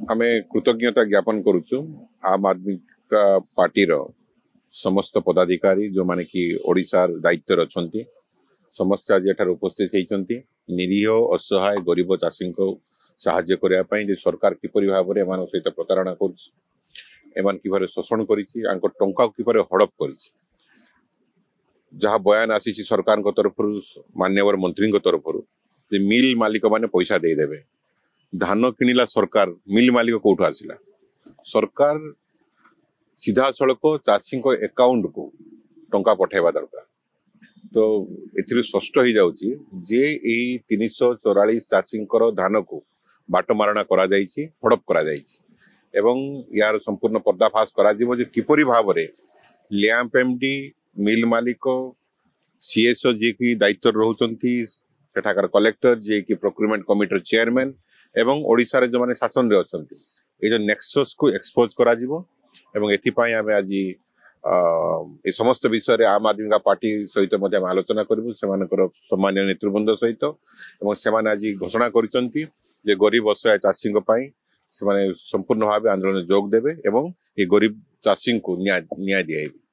आमे कृतज्ञता ज्ञापन करुचु आम आदमी का पार्टी समस्त पदाधिकारी जो माने कि ओडिशार दायित्व अच्छी समस्त आज एठार उपस्थित होती निरीह असहाय गरीब चाषी को साहाय्य करने सरकार किपरि भाव में एम सहित प्रतारणा कर शोषण कर टंका किपर हड़प कर जहाँ बयान आसी सरकार तरफ मान्यवर मंत्री तरफ मिल मालिक माने पैसा देदेवे धान किणिला सरकार मिल मालिक कौटू आसला सरकार सीधा सड़क चाषी अकाउंट को टंका पठेबा दरकार तो ए स्पष्ट हो जाउची जे 344 चाषी धान को बाटमारणा करा जाइछि हड़प करा जाइछि एवं यार संपूर्ण पर्दाफाश करा जिवो जे किपरि भाव रे लैंप एमडी मिल मालिक सीएसओ जे की दायित्व रहउचंती सेठाकर कलेक्टर जे की प्रोक्यूरमेंट कमिटी चेयरमैन एवं ओडिशा रे जो माने शासन रे अछंती ए जो नेक्सस को एक्सपोज करा जिवो एवं एथि पई आमे आज ए समस्त विषय रे आम आदमी का पार्टी सहित मध्य आलोचना करिबु सेमानकर सम्माननीय नेतृवृंद सहित एवं सेमाने आज घोषणा करिसंती जे गरीब असहाय चाषी पई सेमाने संपूर्ण भाव आंदोलन जोग देबे एवं ए गरीब चाषी को न्याय दियाइबे।